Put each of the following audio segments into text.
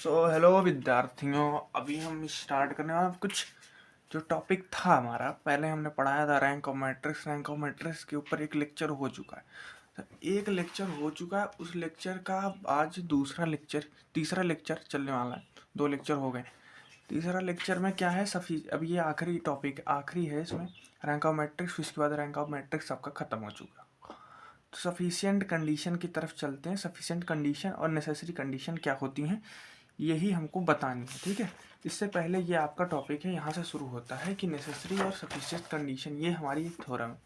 Hello विद्यार्थियों, अभी हम स्टार्ट करने वाले कुछ जो टॉपिक था हमारा। पहले हमने पढ़ाया था रैंक ऑफ मैट्रिक्स के ऊपर एक लेक्चर हो चुका है। तो एक लेक्चर हो चुका है, उस लेक्चर का आज तीसरा लेक्चर चलने वाला है। 2 लेक्चर हो गए। तीसरा लेक्चर में क्या है, अब ये आखिरी टॉपिक आखिरी है इसमें, रैंक ऑफ मैट्रिक्स। उसके बाद रैंक ऑफ मैट्रिक्स आपका खत्म हो चुका। तो सफिशिएंट कंडीशन की तरफ चलते हैं। सफिशिएंट कंडीशन और नेसेसरी कंडीशन क्या होती हैं, यही हमको बतानी है। ठीक है, इससे पहले ये आपका टॉपिक है, यहाँ से शुरू होता है कि नेसेसरी और सफिशिएंट कंडीशन, ये हमारी एक थ्योरम है।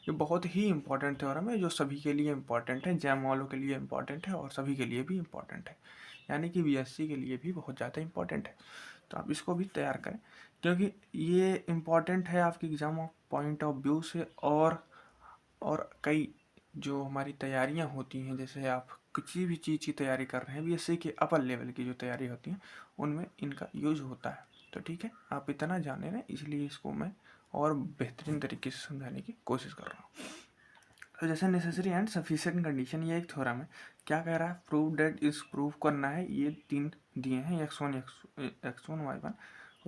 ये बहुत ही इंपॉर्टेंट थ्योरम है, जो सभी के लिए इंपॉर्टेंट है, जैम वालों के लिए इंपॉर्टेंट है और सभी के लिए भी इंपॉर्टेंट है, यानी कि बीएससी के लिए भी बहुत ज़्यादा इंपॉर्टेंट है। तो आप इसको भी तैयार करें, क्योंकि ये इम्पॉर्टेंट है आपके एग्जाम पॉइंट ऑफ व्यू से। और कई जो हमारी तैयारियां होती हैं, जैसे आप किसी भी चीज़ की तैयारी कर रहे हैं, बीएससी के अपर लेवल की जो तैयारी होती है उनमें इनका यूज होता है। तो ठीक है, आप इतना जाने रहे, इसलिए इसको मैं और बेहतरीन तरीके से समझाने की कोशिश कर रहा हूँ। तो जैसे नेसेसरी एंड सफिशिएंट कंडीशन, ये एक थ्योरम है। क्या कह रहा है, प्रूव डेट इज प्रूव करना है। ये 3 दिए हैं, x1 y1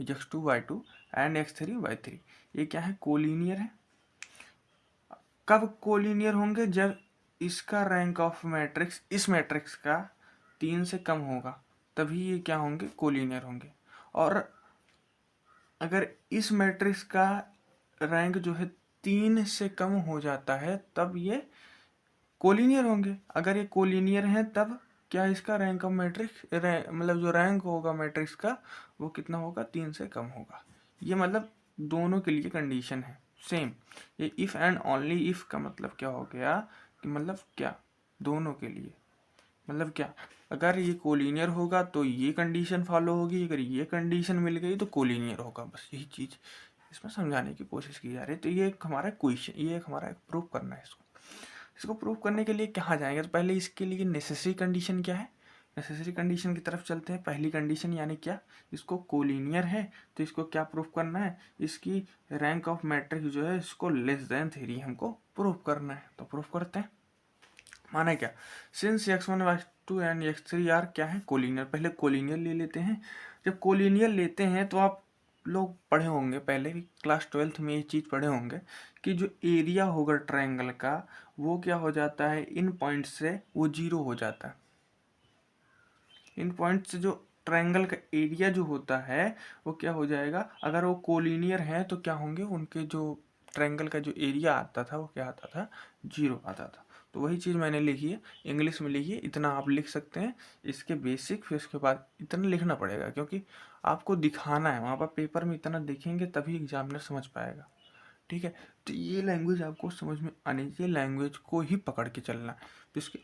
x2 y2 and x3 y3। ये क्या है, कोलिनियर है। कब कोलिनियर होंगे, जब इसका रैंक ऑफ मैट्रिक्स इस मैट्रिक्स का 3 से कम होगा, तभी ये क्या होंगे, कोलिनियर होंगे। और अगर इस मैट्रिक्स का रैंक जो है 3 से कम हो जाता है, तब ये कोलिनियर होंगे। अगर ये कोलिनियर है, तब क्या इसका रैंक ऑफ मैट्रिक्स मतलब जो रैंक होगा मैट्रिक्स का, वो कितना होगा, 3 से कम होगा। ये मतलब दोनों के लिए कंडीशन है सेम। ये इफ़ एंड ओनली इफ़ का मतलब क्या हो गया, कि मतलब क्या, दोनों के लिए मतलब क्या, अगर ये कोलिनियर होगा तो ये कंडीशन फॉलो होगी, अगर ये कंडीशन मिल गई तो कोलिनियर होगा। बस यही चीज़ इसमें समझाने की कोशिश की जा रही है। तो ये एक हमारा क्वेश्चन, ये एक हमारा प्रूफ करना है। इसको प्रूव करने के लिए कहाँ जाएंगे, तो पहले इसके लिए नेसेसरी कंडीशन क्या है, नेसेसरी कंडीशन की तरफ चलते हैं। पहली कंडीशन यानी क्या, इसको कोलिनियर है, तो इसको क्या प्रूफ करना है, इसकी रैंक ऑफ मैट्रिक्स जो है इसको लेस देन 3 हमको प्रूफ करना है। तो प्रूफ करते हैं। माना क्या, since x1 x2 and x3 are क्या है, कोलिनियर। पहले कोलिनियर ले लेते हैं। जब कोलिनियर लेते हैं तो आप लोग पढ़े होंगे, पहले भी क्लास 12th में ये चीज़ पढ़े होंगे, कि जो एरिया होगा ट्रायंगल का, वो क्या हो जाता है, इन पॉइंट से वो 0 हो जाता है। इन पॉइंट से जो ट्रायंगल का एरिया जो होता है वो क्या हो जाएगा, अगर वो कोलिनियर है तो क्या होंगे, उनके जो ट्रायंगल का जो एरिया आता था वो क्या आता था, 0 आता था। तो वही चीज़ मैंने लिखी है, इंग्लिश में लिखी है। इतना आप लिख सकते हैं, इसके बेसिक। फिर उसके बाद इतना लिखना पड़ेगा, क्योंकि आपको दिखाना है वहाँ पर, पेपर में इतना देखेंगे तभी एग्जामिनर समझ पाएगा। ठीक है, तो ये लैंग्वेज आपको समझ में आनी चाहिए, लैंग्वेज को ही पकड़ के चलना है। तो इसके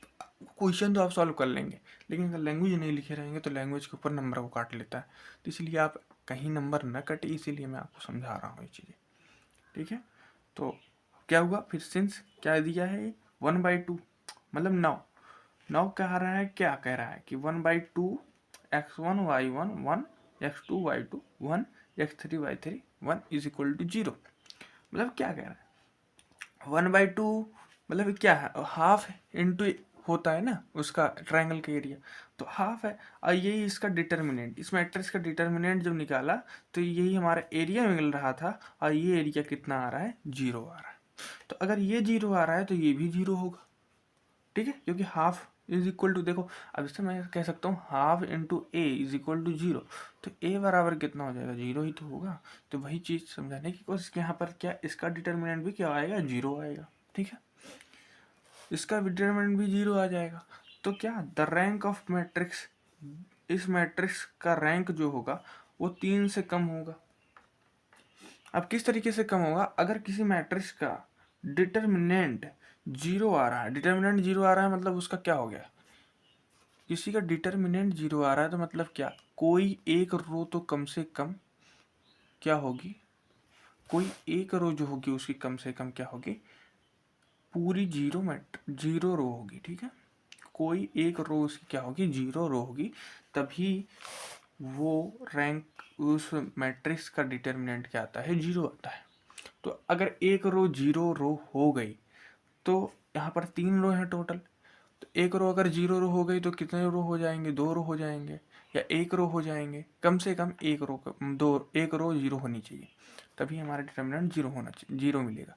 क्वेश्चन तो आप सॉल्व कर लेंगे, लेकिन अगर लैंग्वेज नहीं लिखे रहेंगे तो लैंग्वेज के ऊपर नंबर को काट लेता है। तो इसलिए आप कहीं नंबर न कटे, इसीलिए मैं आपको समझा रहा हूँ ये चीज़ें। ठीक है, तो क्या हुआ फिर, सिंस क्या दिया है, 1/2 मतलब 9। 9 कह रहा है, क्या कह रहा है कि 1/2 x1 y1 1 x2 y2 1 x3 y3 1 is equal to 0। मतलब क्या कह रहा है, 1/2 मतलब क्या है, हाफ इंटू होता है ना उसका ट्रायंगल का एरिया, तो हाफ है। और यही इसका डिटर्मिनेंट, इस मैट्रिक्स का डिटर्मिनेंट जब निकाला तो यही हमारा एरिया मिल रहा था, और ये एरिया कितना आ रहा है, 0 आ रहा है। तो अगर ये 0 आ रहा है तो ये भी 0 होगा। ठीक है, क्योंकि हाफ इज इक्वल टू, देखो अब इससे मैं कह सकता हूँ half into A is equal to 0। तो ए बराबर कितना हो जाएगा, 0 ही तो होगा। तो वही चीज़ समझाने की कोशिश, यहाँ पर क्या, इसका डिटर्मिनेंट भी क्या आएगा, 0 आएगा। ठीक है, इसका डिटर्मिनेंट भी 0 आ जाएगा। तो क्या, द रैंक ऑफ मैट्रिक्स, इस मैट्रिक्स का रैंक जो होगा वो 3 से कम होगा। अब किस तरीके से कम होगा, अगर किसी मैट्रिक्स का डिटर्मिनेंट 0 आ रहा है, डिटर्मिनेंट 0 आ रहा है मतलब उसका क्या हो गया, किसी का डिटर्मिनेंट 0 आ रहा है तो मतलब क्या, कोई एक रो तो कम से कम क्या होगी, कोई एक रो जो होगी उसकी कम से कम क्या होगी, पूरी 0 रो होगी। ठीक है, कोई एक रो उसकी क्या होगी, 0 रो होगी, तभी वो रैंक उस मैट्रिक्स का डिटर्मिनेंट क्या आता है, 0 आता है। तो अगर एक रो 0 रो हो गई, तो यहाँ पर 3 रो हैं टोटल। तो एक रो अगर 0 रो हो गई तो कितने रो हो जाएंगे, 2 रो हो जाएंगे। या एक रो हो जाएंगे, कम से कम एक रो दो, एक रो जीरो होनी चाहिए, तभी हमारा डिटर्मिनेंट जीरो होना चाहिए, जीरो मिलेगा।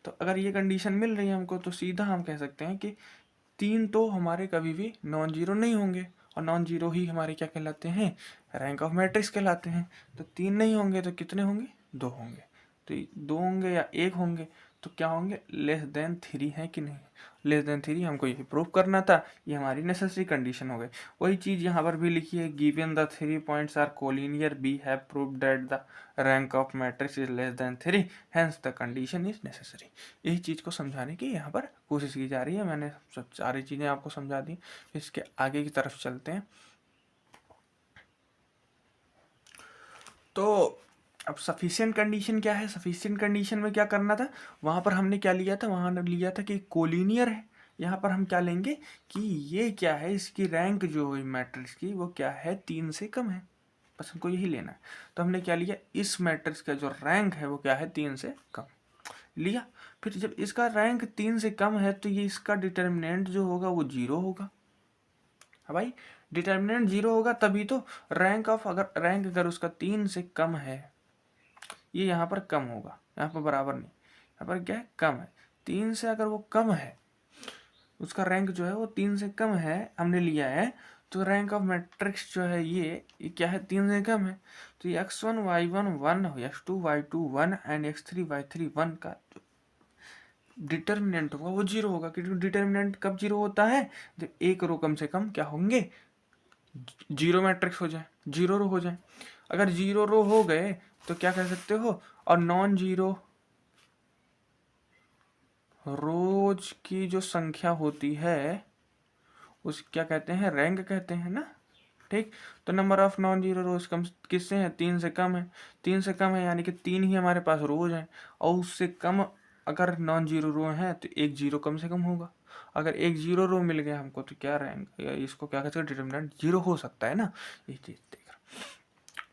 तो अगर ये कंडीशन मिल रही है हमको तो सीधा हम कह सकते हैं कि तीन तो हमारे कभी भी नॉन जीरो नहीं होंगे, और नॉन जीरो ही हमारे क्या कहलाते हैं, रैंक ऑफ मैट्रिक्स कहलाते हैं। तो तीन नहीं होंगे तो कितने होंगे, दो होंगे। तो दो होंगे या एक होंगे तो क्या होंगे, लेस देन थ्री है कि नहीं, लेस देन थ्री हमको ये प्रूव करना था, ये हमारी नेसेसरी कंडीशन हो गई। वही चीज़ यहाँ पर भी लिखी है, given the 3 points are collinear we have proved that the rank of matrix is less than three hence the condition is necessary. यही चीज़ को समझाने की यहाँ पर कोशिश की जा रही है। मैंने सब सारी चीज़ें आपको समझा दी, इसके आगे की तरफ चलते हैं। तो अब सफिशिएंट कंडीशन क्या है, सफिशिएंट कंडीशन में क्या करना था, वहाँ पर हमने क्या लिया था, वहाँ लिया था कि कोलिनियर है। यहाँ पर हम क्या लेंगे कि ये क्या है, इसकी रैंक जो है मैट्रिक्स की वो क्या है, तीन से कम है, बस हमको यही लेना है। तो हमने क्या लिया, इस मैट्रिक्स का जो रैंक है वो क्या है, तीन से कम लिया। फिर जब इसका रैंक तीन से कम है तो ये इसका डिटर्मिनेंट जो होगा वो जीरो होगा। हाँ भाई, डिटर्मिनेंट जीरो होगा तभी तो रैंक अगर उसका तीन से कम है, ये यहाँ पर कम होगा, यहाँ पर बराबर नहीं, यहाँ पर क्या है, कम है। तीन से अगर वो कम है, उसका रैंक जो है वो तीन से कम है, हमने लिया है, तो रैंक ऑफ मैट्रिक्स जो है ये क्या है, तीन से कम है। तो ये x1 y1 1, x2 y2 1 and x3 y3 1 का डिटर्मिनेंट होगा वो जीरो होगा, क्योंकि डिटर्मिनेंट कब जीरो होता है, जब एक रो कम से कम क्या होंगे, जीरो मैट्रिक्स हो जाए, जीरो रो हो जाए। अगर जीरो रो हो गए तो क्या कह सकते हो, और नॉन जीरो रोज की जो संख्या होती है उस क्या कहते हैं, रैंक कहते हैं ना, ठीक। तो number of non zero rows कम किससे है, तीन से कम है, तीन से कम है यानी कि तीन ही हमारे पास रोज हैं, और उससे कम अगर नॉन जीरो रो है तो एक जीरो कम से कम होगा। अगर एक जीरो रो मिल गया हमको तो क्या रैंक, इसको क्या कहते हैं, डिटर्मिनेंट जीरो हो सकता है ना, ये चीज देख रहा।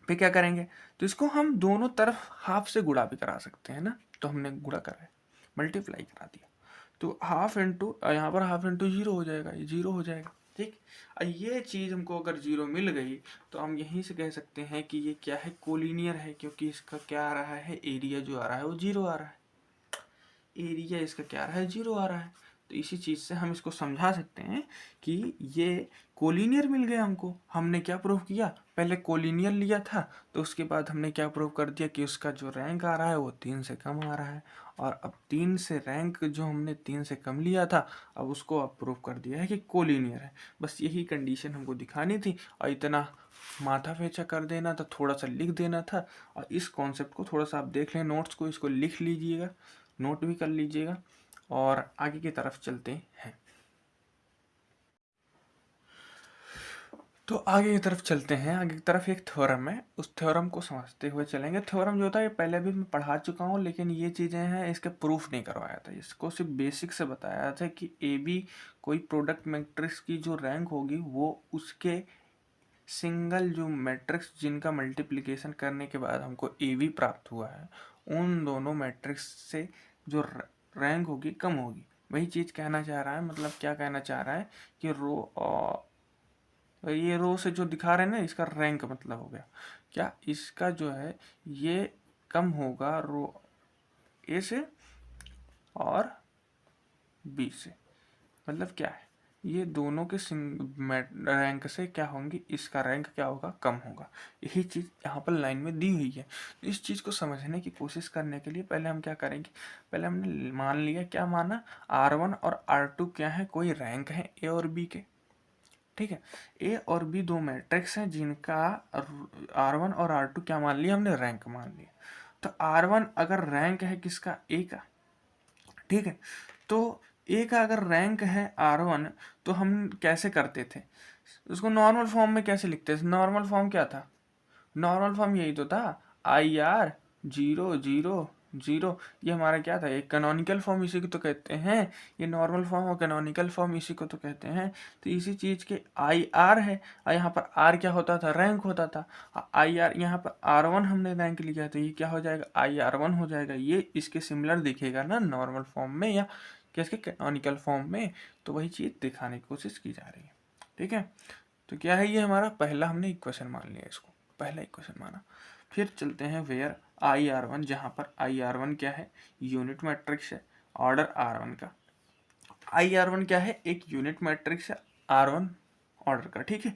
फिर क्या करेंगे, तो इसको हम दोनों तरफ हाफ से गुणा भी करा सकते हैं ना, तो हमने गुणा करा है, मल्टीप्लाई करा दिया, तो हाफ इंटू यहाँ पर हाफ इंटू जीरो हो जाएगा, ये जीरो हो जाएगा, ठीक। ये चीज़ हमको अगर जीरो मिल गई तो हम यहीं से कह सकते हैं कि ये क्या है, कोलिनियर है, क्योंकि इसका क्या आ रहा है, एरिया जो आ रहा है वो जीरो आ रहा है, एरिया इसका क्या आ रहा है, जीरो आ रहा है। तो इसी चीज़ से हम इसको समझा सकते हैं कि ये कोलिनियर मिल गया हमको। हमने क्या प्रूव किया, पहले कोलिनियर लिया था, तो उसके बाद हमने क्या प्रूव कर दिया कि उसका जो रैंक आ रहा है वो तीन से कम आ रहा है, और अब तीन से रैंक जो हमने तीन से कम लिया था अब उसको अब प्रूव कर दिया है कि कोलिनियर है। बस यही कंडीशन हमको दिखानी थी, और इतना माथा फेंचा कर देना था, थोड़ा सा लिख देना था। और इस कॉन्सेप्ट को थोड़ा सा आप देख लें, नोट्स को इसको लिख लीजिएगा, नोट भी कर लीजिएगा, और आगे की तरफ चलते हैं। तो आगे की तरफ चलते हैं, आगे की तरफ एक थ्योरम है, उस थ्योरम को समझते हुए चलेंगे। थ्योरम जो होता है ये पहले भी मैं पढ़ा चुका हूँ, लेकिन ये चीज़ें हैं इसके प्रूफ नहीं करवाया था, इसको सिर्फ बेसिक से बताया था कि ए बी कोई प्रोडक्ट मैट्रिक्स की जो रैंक होगी वो उसके सिंगल जो मैट्रिक्स जिनका मल्टीप्लिकेशन करने के बाद हमको ए बी प्राप्त हुआ है, उन दोनों मैट्रिक्स से जो रैंक होगी कम होगी। वही चीज़ कहना चाह रहा है, मतलब क्या कहना चाह रहा है कि ये रो से जो दिखा रहे हैं ना, इसका रैंक मतलब हो गया क्या, इसका जो है ये कम होगा रो ए से और बी से। मतलब क्या है, ये दोनों के रैंक से क्या होंगे, इसका रैंक क्या होगा, कम होगा। यही चीज़ यहाँ पर लाइन में दी हुई है। तो इस चीज़ को समझने की कोशिश करने के लिए पहले हम क्या करेंगे, पहले हमने मान लिया, क्या माना, R1 और R2 क्या है, कोई रैंक है ए और बी के, ठीक है। ए और बी दो मैट्रिक्स हैं जिनका R1 और R2 क्या मान लिया हमने, रैंक मान लिया। तो R1 अगर रैंक है किसका, ए का, ठीक है। तो ए का अगर रैंक है R1 तो हम कैसे करते थे, उसको नॉर्मल फॉर्म में कैसे लिखते थे, नॉर्मल फॉर्म क्या था, नॉर्मल फॉर्म यही तो था, IR 0 0 0। ये हमारा क्या था, एक कैनोनिकल फॉर्म इसी को तो कहते हैं, ये नॉर्मल फॉर्म और कैनोनिकल फॉर्म इसी को तो कहते हैं। तो इसी चीज़ के IR है, और यहाँ पर R क्या होता था, रैंक होता था। IR यहाँ पर R1 हमने रैंक लिया तो ये क्या हो जाएगा, IR1 हो जाएगा। ये इसके सिमिलर दिखेगा ना नॉर्मल फॉर्म में या कैसे कैनोनिकल फॉर्म में, तो वही चीज़ दिखाने की कोशिश की जा रही है, ठीक है। तो क्या है, ये हमारा पहला हमने इक्वेशन मान लिया, इसको पहला इक्वेशन माना। फिर चलते हैं वेयर आई आर वन, जहाँ पर आई आर वन क्या है, यूनिट मैट्रिक्स है ऑर्डर आर वन का। आई आर वन क्या है, एक यूनिट मैट्रिक्स है आर वन ऑर्डर का, ठीक है।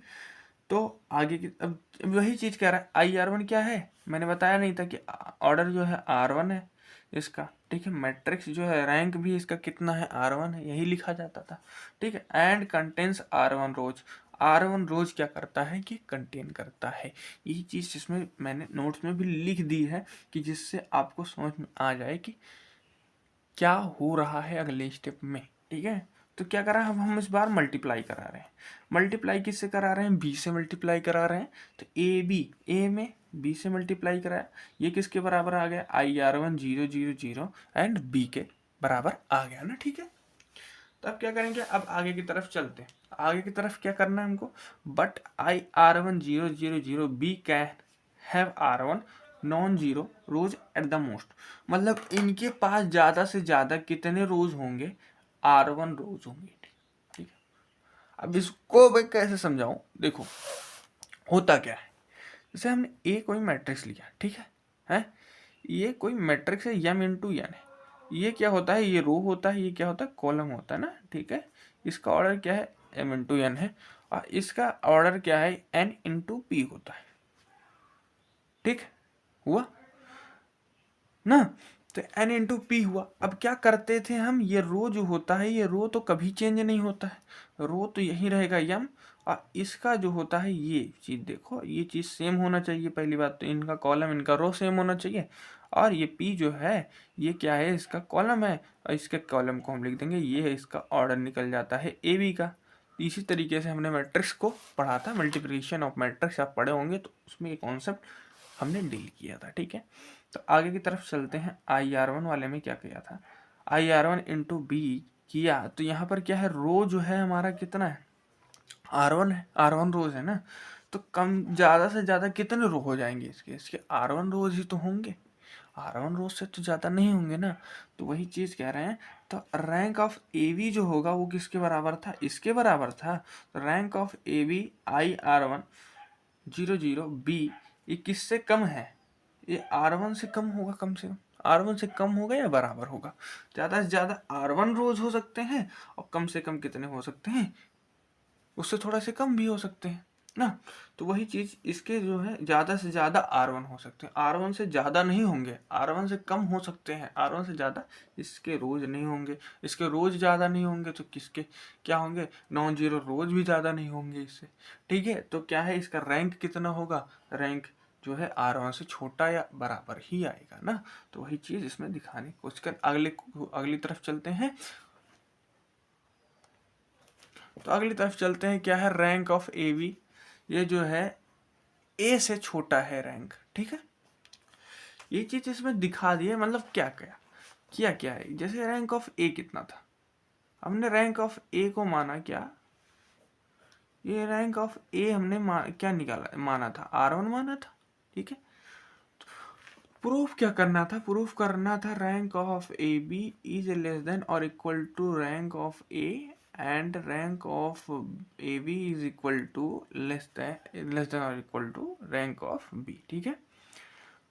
तो आगे की अब वही चीज़ कह रहा है, आई आर वन क्या है, मैंने बताया नहीं था कि ऑर्डर जो है आर वन है इसका, ठीक है। मैट्रिक्स जो है रैंक भी इसका कितना है, आर वन है, यही लिखा जाता था, ठीक है। And contains R one rows, R one rows क्या करता है कि कंटेन करता है। यही चीज़ जिसमें मैंने नोट्स में भी लिख दी है कि जिससे आपको समझ में आ जाए कि क्या हो रहा है अगले स्टेप में, ठीक है। तो क्या करा, हम इस बार मल्टीप्लाई करा रहे हैं। मल्टीप्लाई किससे करा रहे हैं, बी से मल्टीप्लाई करा रहे हैं। तो ए बी, ए में बी से मल्टीप्लाई कराया, ये किसके बराबर आ गया, I R one 0 0 0 and B के बराबर आ गया ना, ठीक है। तो अब क्या करेंगे, अब आगे की तरफ चलते हैं। आगे की तरफ क्या करना है हमको, but I R one 0 0 0 B can have R one non zero rows at the most, मतलब इनके पास ज़्यादा से ज़्यादा कितने रोज होंगे, आर वन रोज होंगे, ठीक है। अब इसको मैं कैसे समझाऊं, देखो होता क्या है, जैसे हमने ए कोई मैट्रिक्स लिया, ठीक है, ये कोई मैट्रिक्स है एम इंटू एन है। ये क्या होता है, ये रो होता है, ये क्या होता है, कॉलम होता है ना, ठीक है। इसका ऑर्डर क्या है, एम इंटू एन है, और इसका ऑर्डर क्या है, एन इंटू पी होता है, ठीक हुआ ना। तो एन इंटू पी हुआ। अब क्या करते थे हम, ये रो जो होता है, ये रो तो कभी चेंज नहीं होता है, रो तो यही रहेगा यम, और इसका जो होता है ये चीज़, देखो ये चीज़ सेम होना चाहिए, पहली बात तो इनका कॉलम इनका रो सेम होना चाहिए। और ये पी जो है ये क्या है, इसका कॉलम है, और इसके कॉलम को हम लिख देंगे, ये है इसका ऑर्डर निकल जाता है ए बी का। इसी तरीके से हमने मैट्रिक्स को पढ़ा था, मल्टीप्लिकेशन ऑफ मैट्रिक्स आप पढ़े होंगे, तो उसमें ये कॉन्सेप्ट हमने डील किया था, ठीक है। तो आगे की तरफ चलते हैं, आई आर वन वाले में क्या किया था, I R one into B किया, तो यहाँ पर क्या है, रो जो है हमारा कितना है, आर वन है, आर वन रोज है ना। तो कम ज़्यादा से ज़्यादा कितने रो हो जाएंगे इसके, इसके आर वन रोज ही तो होंगे, आर वन रोज से तो ज़्यादा नहीं होंगे ना। तो वही चीज़ कह रहे हैं, तो रैंक ऑफ ए बी जो होगा वो किसके बराबर था, इसके बराबर था। तो rank of A B I R one 0 0 B, ये किससे कम है, ये आर वन से कम होगा, कम से कम आर वन से कम होगा या बराबर होगा। ज़्यादा से ज़्यादा आर वन रोज हो सकते हैं, और कम से कम कितने हो सकते हैं, उससे थोड़ा से कम भी हो सकते हैं ना। तो वही चीज़ इसके जो है, ज़्यादा से ज़्यादा आर वन हो सकते हैं, आर वन से ज़्यादा नहीं होंगे, आर वन से कम हो सकते हैं, आर वन से ज़्यादा इसके रोज नहीं होंगे, इसके रोज ज़्यादा नहीं होंगे, तो किसके क्या होंगे, नॉन जीरो रोज भी ज़्यादा नहीं होंगे इससे, ठीक है। तो क्या है, इसका रैंक कितना होगा, रैंक जो है आर वन से छोटा या बराबर ही आएगा ना। तो वही चीज़ इसमें दिखाने की कोशिश कर, अगली तरफ चलते हैं। तो अगली तरफ चलते हैं, क्या है, रैंक ऑफ ए बी, ये जो है ए से छोटा है रैंक, ठीक है। ये चीज इसमें दिखा दी है, मतलब क्या क्या किया क्या है, जैसे रैंक ऑफ ए कितना था, हमने रैंक ऑफ ए को माना क्या, ये रैंक ऑफ ए हमने क्या निकाला, माना था आर वन माना था, ठीक है। प्रूफ क्या करना था, प्रूफ करना था rank of A B is less than और equal to rank of A, and rank of A B is equal to less than और equal to rank of B, ठीक है।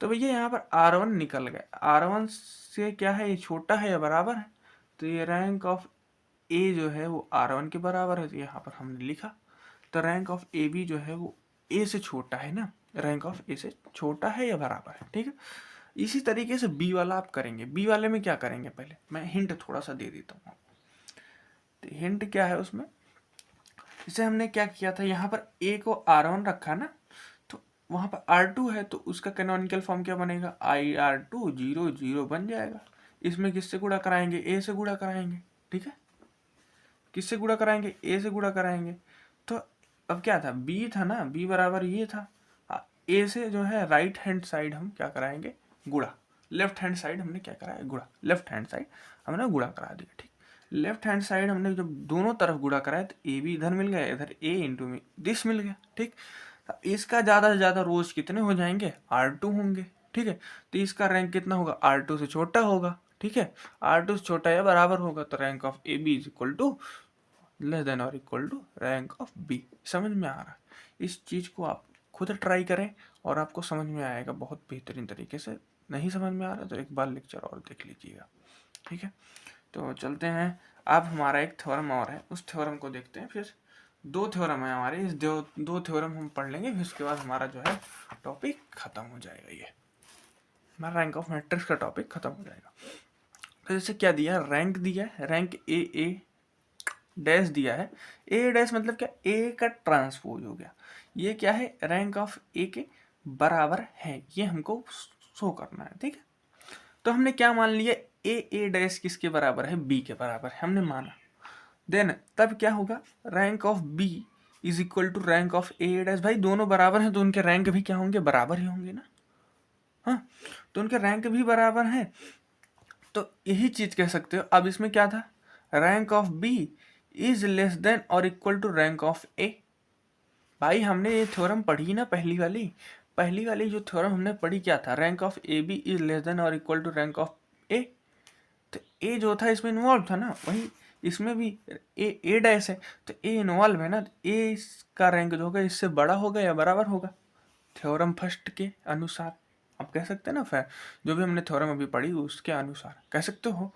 तो भैया यहाँ पर आर वन निकल गए, आर वन से क्या है, ये छोटा है या बराबर है, तो ये रैंक ऑफ ए जो है वो आर वन के बराबर है, तो यहाँ पर हमने लिखा। तो रैंक ऑफ ए बी जो है वो ए से छोटा है ना, रैंक ऑफ ए से छोटा है या बराबर है, ठीक है। इसी तरीके से बी वाला आप करेंगे, बी वाले में क्या करेंगे, पहले मैं हिंट थोड़ा सा दे देता हूँ। तो हिंट क्या है उसमें, जैसे हमने क्या किया था, यहाँ पर ए को आर वन रखा ना, तो वहाँ पर आर टू है, तो उसका कैनोनिकल फॉर्म क्या बनेगा, आई आर टू 0 0 बन जाएगा। इसमें किससे गुणा कराएंगे, ए से गुणा कराएंगे, ठीक है। किससे गुणा कराएंगे, ए से गुणा कराएंगे। तो अब क्या था, बी था ना, बी बराबर ये था, ए से जो है राइट हैंड साइड हम क्या कराएंगे, गुणा, लेफ्ट हैंड साइड हमने क्या कराया, गुणा, लेफ्ट हैंड साइड हमने गुणा करा दिया, ठीक। लेफ्ट हैंड साइड हमने जब दोनों तरफ गुणा कराया, तो ए भी इधर मिल गया, इधर ए इंटू में दिस मिल गया, ठीक। तो इसका ज़्यादा से ज़्यादा रोज कितने हो जाएंगे, R2 होंगे, ठीक है। तो इसका रैंक कितना होगा, R2 से छोटा होगा, ठीक है। R2 से छोटा या बराबर होगा, तो rank of A B is equal to less than और equal to rank of B. समझ में आ रहा है? इस चीज़ को आप खुद ट्राई करें और आपको समझ में आएगा बहुत बेहतरीन तरीके से। नहीं समझ में आ रहा तो एक बार लेक्चर और देख लीजिएगा, ठीक है। तो चलते हैं, अब हमारा एक थ्योरम और है, उस थ्योरम को देखते हैं। फिर दो थ्योरम है हमारे, इस दो थ्योरम हम पढ़ लेंगे, फिर उसके बाद हमारा जो है टॉपिक खत्म हो जाएगा। ये हमारा रैंक ऑफ मैट्रिक्स का टॉपिक खत्म हो जाएगा। तो जैसे क्या दिया, रैंक दिया है, रैंक ए डैश दिया है। ए डैश मतलब क्या, ए का ट्रांसपोज हो गया। ये क्या है, रैंक ऑफ ए के बराबर है, ये हमको शो करना है, ठीक है। तो हमने क्या मान लिया, ए डैश किसके बराबर है, बी के बराबर है, हमने माना। देन तब क्या होगा, rank of B is equal to rank of A dash. भाई दोनों बराबर हैं तो उनके रैंक भी क्या होंगे, बराबर ही होंगे ना। हाँ, तो उनके रैंक भी बराबर हैं, तो यही चीज कह सकते हो। अब इसमें क्या था, rank of B is less than और equal to rank of A. भाई हमने ये थ्योरम पढ़ी ना, पहली वाली जो थ्योरम हमने पढ़ी क्या था, rank of A B is less than और equal to rank of A. तो ए जो था इसमें इन्वॉल्व था ना, वही इसमें भी ए डैश है, तो ए इन्वॉल्व है ना, ए का रैंक जो होगा इससे बड़ा होगा या बराबर होगा, थ्योरम फर्स्ट के अनुसार। आप कह सकते हैं ना, फिर जो भी हमने थ्योरम अभी पढ़ी उसके अनुसार कह सकते हो।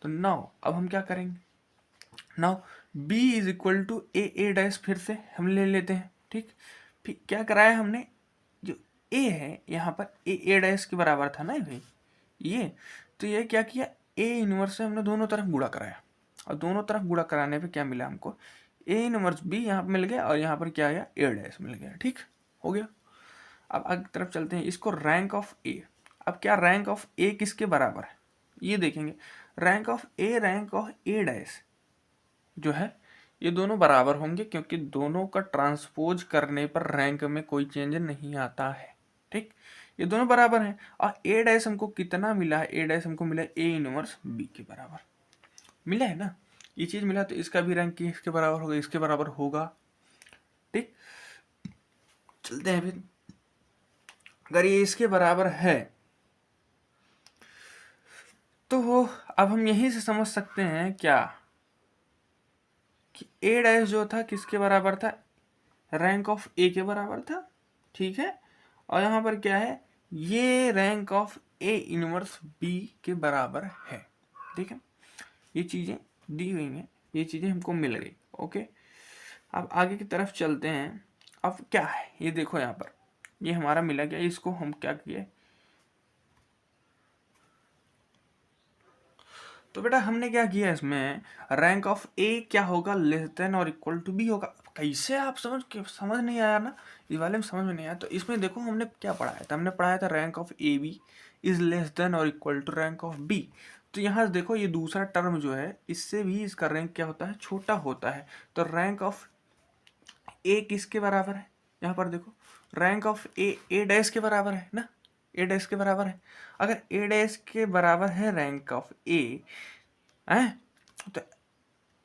तो नाउ अब हम क्या करेंगे, now b is equal to A dash फिर से हम ले लेते हैं, ठीक। फिर क्या कराया हमने, जो a है यहाँ पर ए डैश के बराबर था ना भाई ये, तो ये क्या किया, a इनवर्स से हमने दोनों तरफ गुणा कराया, और दोनों तरफ गुणा कराने पे क्या मिला हमको, a इनवर्स b यहाँ पर मिल गया, और यहाँ पर क्या आया, a डैश मिल गया, ठीक हो गया। अब आगे तरफ चलते हैं, इसको रैंक ऑफ ए। अब क्या रैंक ऑफ ए किसके बराबर है, ये देखेंगे। रैंक ऑफ ए डैश जो है ये दोनों बराबर होंगे, क्योंकि दोनों का ट्रांसपोज करने पर रैंक में कोई चेंज नहीं आता है, ठीक। ये दोनों बराबर हैं, और ए डैश हमको कितना मिला है, ए डैश हमको मिला है ए इनवर्स बी के बराबर मिला है ना, ये चीज मिला। तो इसका भी रैंक किसके बराबर होगा, इसके बराबर होगा, ठीक। चलते हैं फिर, अगर ये इसके बराबर है तो अब हम यहीं से समझ सकते हैं क्या, कि ए डैश जो था किसके बराबर था, रैंक ऑफ ए के बराबर था, ठीक है। और यहाँ पर क्या है, ये rank of A inverse B के बराबर है, ठीक है। ये चीज़ें दी हुई हैं, ये चीज़ें हमको मिल गई, ओके। अब आगे की तरफ चलते हैं। अब क्या है ये देखो, यहाँ पर ये हमारा मिला गया, इसको हम क्या किए, तो बेटा हमने क्या किया, इसमें रैंक ऑफ ए क्या होगा, लेस देन और इक्वल टू बी होगा। कैसे आप समझ नहीं आया ना, इस वाले में समझ में नहीं आया। तो इसमें देखो हमने क्या पढ़ाया था, हमने पढ़ाया था rank of A B is less than और equal to rank of B. तो यहाँ देखो ये दूसरा टर्म जो है, इससे भी इसका रैंक क्या होता है, छोटा होता है। तो रैंक ऑफ ए किसके बराबर है, यहाँ पर देखो रैंक ऑफ ए डैश के बराबर है ना, ए डैश के बराबर है। अगर ए डैश के बराबर है रैंक ऑफ ए है, तो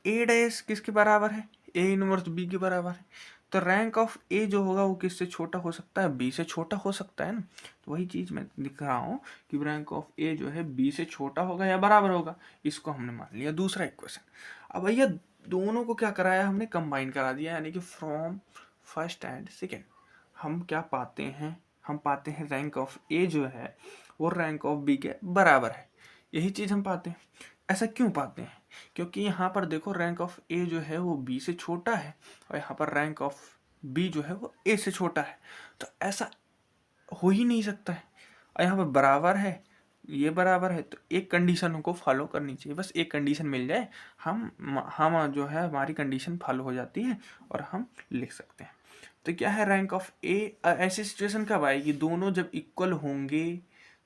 ए डैश किसके बराबर है, ए इनवर्स बी के बराबर है। तो रैंक ऑफ ए जो होगा वो किससे छोटा हो सकता है, बी से छोटा हो सकता है ना। तो वही चीज मैं दिख रहा हूँ कि रैंक ऑफ ए जो है बी से छोटा होगा या बराबर होगा, इसको हमने मान लिया दूसरा इक्वेशन। अब भैया दोनों को क्या कराया हमने, कंबाइन करा दिया, यानी कि फ्रॉम फर्स्ट एंड सेकेंड हम क्या पाते हैं, हम पाते हैं रैंक ऑफ ए जो है वो रैंक ऑफ बी के बराबर है। यही चीज हम पाते हैं। ऐसा क्यों पाते हैं, क्योंकि यहाँ पर देखो रैंक ऑफ ए जो है वो बी से छोटा है, और यहाँ पर रैंक ऑफ बी जो है वो ए से छोटा है। तो ऐसा हो ही नहीं सकता है। और यहाँ पर बराबर है, ये बराबर है, तो एक कंडीशन हमको फॉलो करनी चाहिए, बस एक कंडीशन मिल जाए, हम जो है हमारी कंडीशन फॉलो हो जाती है और हम लिख सकते हैं। तो क्या है, रैंक ऑफ ए, ऐसी सिचुएशन कब आएगी, दोनों जब इक्वल होंगे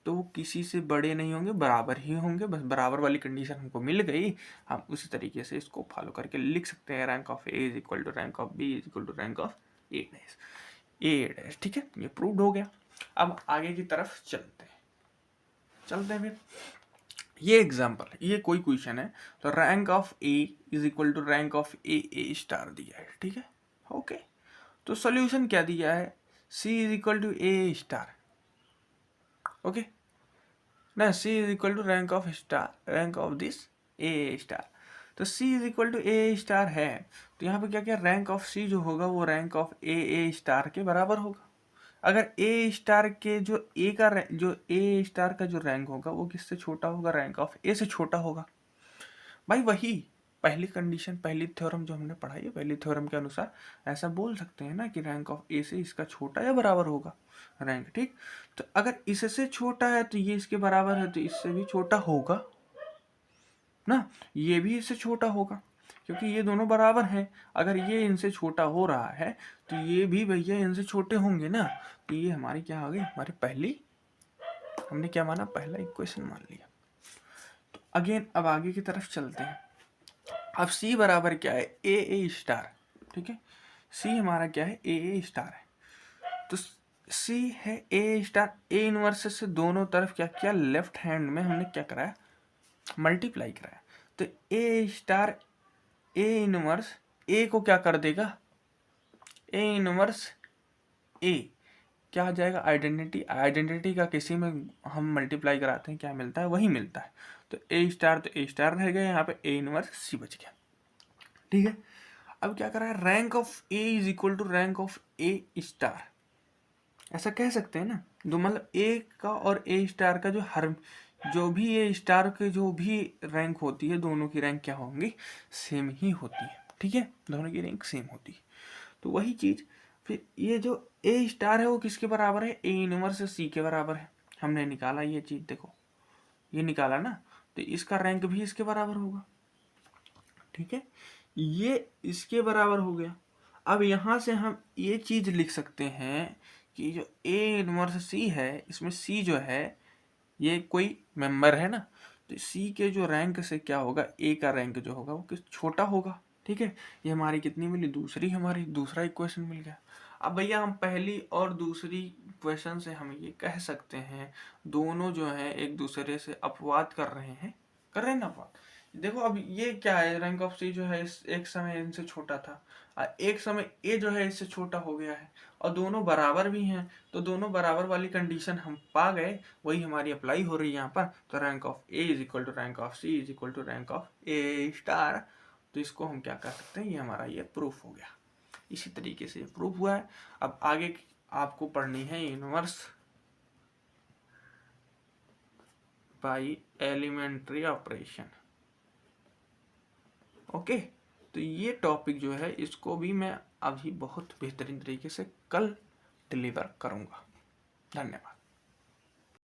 तो वो किसी से बड़े नहीं होंगे, बराबर ही होंगे। बस बराबर वाली कंडीशन हमको मिल गई, हम उसी तरीके से इसको फॉलो करके लिख सकते हैं, rank of A is equal to rank of B is equal to rank of A dash, ठीक है। ये प्रूव्ड हो गया। अब आगे की तरफ चलते हैं फिर। ये एग्जाम्पल, ये कोई क्वेश्चन है, तो rank of A is equal to rank of A star दिया है, ठीक है, ओके। तो सॉल्यूशन क्या दिया है, C is equal to A star, okay ना, C is equal to rank of star, rank of this A star. तो C is equal to A star है, तो यहाँ पे क्या क्या रैंक ऑफ सी जो होगा वो रैंक ऑफ ए स्टार के बराबर होगा। अगर ए स्टार के जो ए स्टार का जो रैंक होगा वो किससे छोटा होगा, रैंक ऑफ ए से छोटा होगा। भाई वही पहली कंडीशन, पहली थ्योरम जो हमने पढ़ाई है, पहली थ्योरम के अनुसार ऐसा बोल सकते हैं ना कि रैंक ऑफ ए से इसका छोटा या बराबर होगा रैंक, ठीक। तो अगर इससे छोटा है तो ये इसके बराबर है, तो इससे भी छोटा होगा ना, ये भी इससे छोटा होगा, क्योंकि ये दोनों बराबर हैं। अगर ये इनसे छोटा हो रहा है तो ये भी भैया इनसे छोटे होंगे ना। तो ये हमारी क्या हो गई, हमारी पहली, हमने क्या माना, पहला इक्वेशन मान लिया। तो अगेन अब आगे की तरफ चलते हैं। अब C बराबर क्या है, ए स्टार, ठीक है। C हमारा क्या है, ए स्टार है। तो C है ए स्टार, ए इनवर्स से दोनों तरफ क्या किया, लेफ्ट हैंड में हमने क्या कराया, मल्टीप्लाई कराया। तो ए स्टार ए इनवर्स ए को क्या कर देगा, ए इनवर्स ए क्या आ जाएगा, आइडेंटिटी का किसी में हम मल्टीप्लाई कराते हैं क्या मिलता है, वही मिलता है। तो ए स्टार रह गया, यहाँ पे ए इनवर्स सी बच गया, ठीक है। अब क्या करा है, rank of A is equal to rank of A star, ऐसा कह सकते हैं ना। दो मतलब ए का और ए स्टार का जो भी ए स्टार के जो भी रैंक होती है, दोनों की रैंक क्या होंगी, सेम ही होती है, ठीक है, दोनों की रैंक सेम होती है। तो वही चीज फिर ये जो ए स्टार है वो किसके बराबर है, ए इनवर्स सी के बराबर है। हमने निकाला ये चीज, देखो ये निकाला ना, तो इसका रैंक भी इसके बराबर होगा, ठीक है, ये इसके बराबर हो गया। अब यहां से हम ये चीज लिख सकते हैं कि जो ए इनवर्स सी है, इसमें सी जो है ये कोई मेंबर है ना, तो सी के जो रैंक से क्या होगा, ए का रैंक जो होगा वो किस छोटा होगा, ठीक है। ये हमारी कितनी मिली, हमारी दूसरा इक्वेशन मिल गया। अब भैया हम पहली और दूसरी इक्वेशन से हम ये कह सकते हैं दोनों जो है एक दूसरे से अपवाद कर रहे हैं, ना अपवाद। देखो अब ये क्या है, रैंक ऑफ सी जो है एक समय इनसे छोटा था, एक समय ए जो है इससे छोटा हो गया है, और दोनों बराबर भी हैं, तो दोनों बराबर वाली कंडीशन हम पा गए, वही हमारी अप्लाई हो रही है यहाँ पर। तो rank of A is equal to rank of C is equal to rank of A star. तो इसको हम क्या कर सकते हैं, ये हमारा ये प्रूफ हो गया। इसी तरीके से प्रूफ हुआ है। अब आगे आपको पढ़नी है inverse by elementary operation, okay. तो ये टॉपिक जो है इसको भी मैं अभी बहुत बेहतरीन तरीके से कल डिलीवर करूंगा। धन्यवाद।